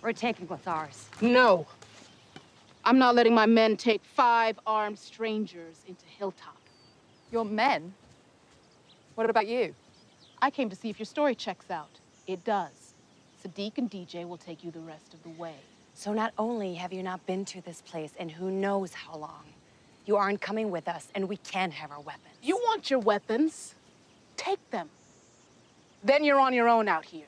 We're taking what's ours. No. I'm not letting my men take 5 armed strangers into Hilltop. Your men? What about you? I came to see if your story checks out. It does. Sadiq and DJ will take you the rest of the way. So not only have you not been to this place in who knows how long, you aren't coming with us, and we can have our weapons. You want your weapons? Take them. Then you're on your own out here.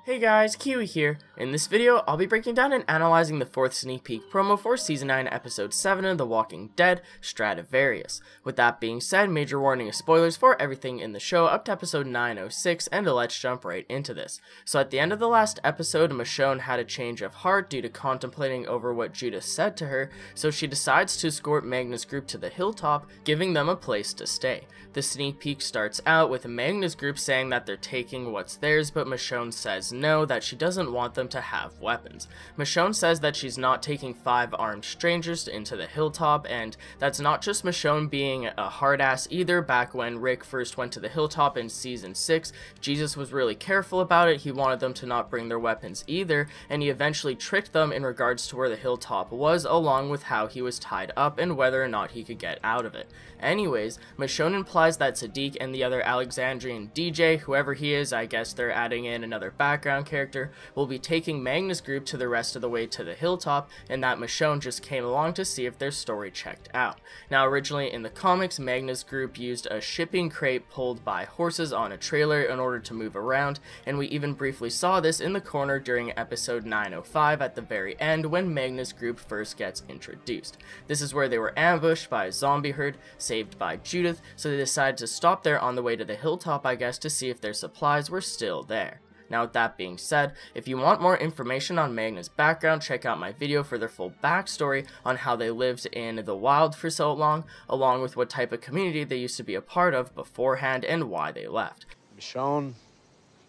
Hey guys, Kiwi here. In this video, I'll be breaking down and analyzing the 4th sneak peek promo for Season 9, Episode 7 of The Walking Dead, Stradivarius. With that being said, major warning of spoilers for everything in the show up to Episode 906, and let's jump right into this. So at the end of the last episode, Michonne had a change of heart due to contemplating over what Judith said to her, so she decides to escort Magna's group to the hilltop, giving them a place to stay. The sneak peek starts out with Magna's group saying that they're taking what's theirs, but Michonne says no, that she doesn't want them to have weapons. Michonne says that she's not taking 5 armed strangers into the hilltop, and that's not just Michonne being a hard ass either. Back when Rick first went to the hilltop in Season 6, Jesus was really careful about it. He wanted them to not bring their weapons either, and he eventually tricked them in regards to where the hilltop was, along with how he was tied up and whether or not he could get out of it. Anyways, Michonne implies that Sadiq and the other Alexandrian DJ, whoever he is, I guess they're adding in another background character, will be taking Magna's group to the rest of the way to the hilltop, and that Michonne just came along to see if their story checked out. Now, originally in the comics, Magna's group used a shipping crate pulled by horses on a trailer in order to move around, and we even briefly saw this in the corner during episode 905 at the very end when Magna's group first gets introduced. This is where they were ambushed by a zombie herd, saved by Judith, so they decided to stop there on the way to the hilltop, I guess, to see if their supplies were still there. Now, with that being said, if you want more information on Magna's background, check out my video for their full backstory on how they lived in the wild for so long, along with what type of community they used to be a part of beforehand and why they left. Michonne.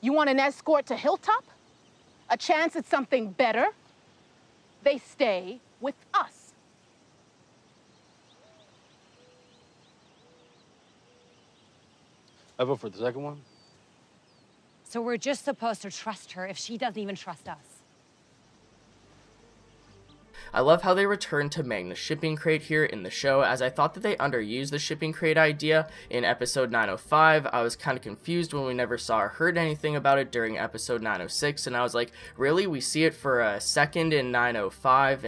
You want an escort to Hilltop? A chance at something better? They stay with us. I vote for the second one. So we're just supposed to trust her if she doesn't even trust us. I love how they returned to Magna's shipping crate here in the show, as I thought that they underused the shipping crate idea in episode 905. I was kind of confused when we never saw or heard anything about it during episode 906, and I was like, really? We see it for a second in 905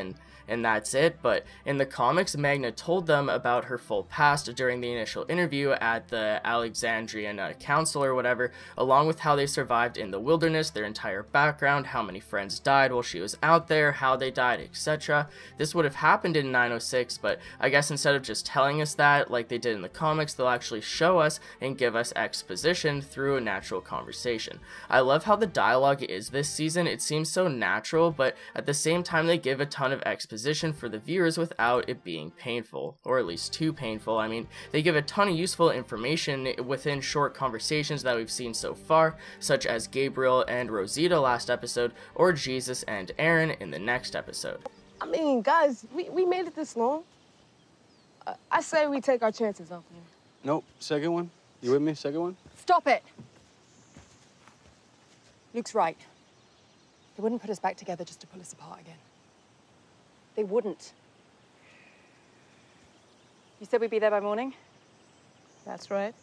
and that's it? But in the comics, Magna told them about her full past during the initial interview at the Alexandrian Council or whatever, along with how they survived in the wilderness, their entire background, how many friends died while she was out there, how they died, etc. This would have happened in 906, but I guess instead of just telling us that like they did in the comics, they'll actually show us and give us exposition through a natural conversation. I love how the dialogue is this season. It seems so natural, but at the same time they give a ton of exposition for the viewers without it being painful, or at least too painful. I mean, they give a ton of useful information within short conversations that we've seen so far, such as Gabriel and Rosita last episode, or Jesus and Aaron in the next episode. I mean, guys, we made it this long. I say we take our chances off here. Nope. Second one. You with me? Second one? Stop it! Luke's right. They wouldn't put us back together just to pull us apart again. They wouldn't. You said we'd be there by morning? That's right.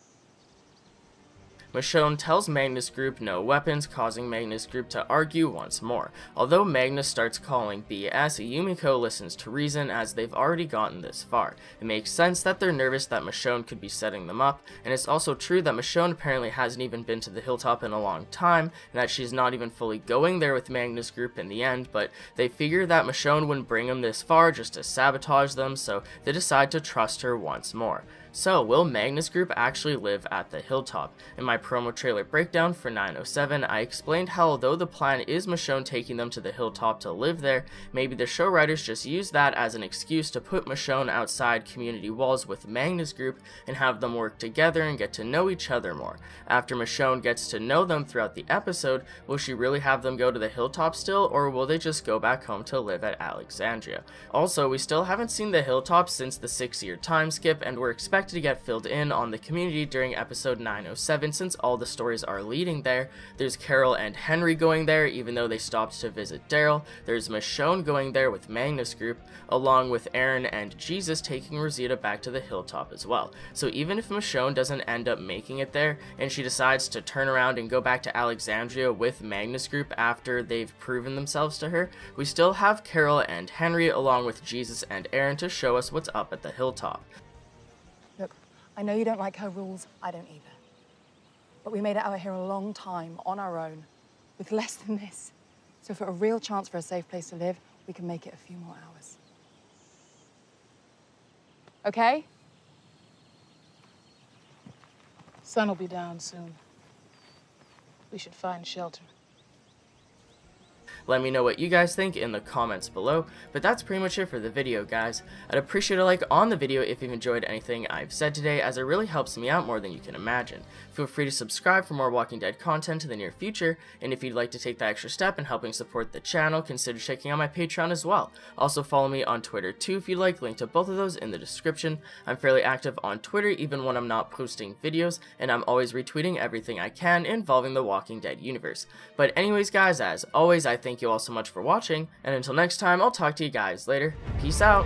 Michonne tells Magna's group no weapons, causing Magna's group to argue once more. Although Magna starts calling BS, Yumiko listens to reason as they've already gotten this far. It makes sense that they're nervous that Michonne could be setting them up, and it's also true that Michonne apparently hasn't even been to the hilltop in a long time, and that she's not even fully going there with Magna's group in the end, but they figure that Michonne wouldn't bring them this far just to sabotage them, so they decide to trust her once more. So, will Magna's group actually live at the hilltop? In my promo trailer breakdown for 907, I explained how although the plan is Michonne taking them to the hilltop to live there, maybe the show writers just use that as an excuse to put Michonne outside community walls with Magna's group and have them work together and get to know each other more. After Michonne gets to know them throughout the episode, will she really have them go to the hilltop still, or will they just go back home to live at Alexandria? Also, we still haven't seen the hilltop since the 6-year time skip, and we're expecting expected to get filled in on the community during episode 907 since all the stories are leading there. There's Carol and Henry going there even though they stopped to visit Daryl. There's Michonne going there with Magna's group, along with Aaron and Jesus taking Rosita back to the hilltop as well. So even if Michonne doesn't end up making it there and she decides to turn around and go back to Alexandria with Magna's group after they've proven themselves to her, we still have Carol and Henry along with Jesus and Aaron to show us what's up at the hilltop. Look, I know you don't like her rules. I don't either. But we made it out here a long time on our own with less than this. So for a real chance for a safe place to live, we can make it a few more hours. Okay? Sun will be down soon. We should find shelter. Let me know what you guys think in the comments below, but that's pretty much it for the video, guys. I'd appreciate a like on the video if you've enjoyed anything I've said today, as it really helps me out more than you can imagine. Feel free to subscribe for more Walking Dead content in the near future, and if you'd like to take that extra step in helping support the channel, consider checking out my Patreon as well. Also follow me on Twitter too if you'd like, link to both of those in the description. I'm fairly active on Twitter even when I'm not posting videos, and I'm always retweeting everything I can involving the Walking Dead universe. But anyways guys, as always, I thank you all so much for watching, and until next time, I'll talk to you guys later. Peace out!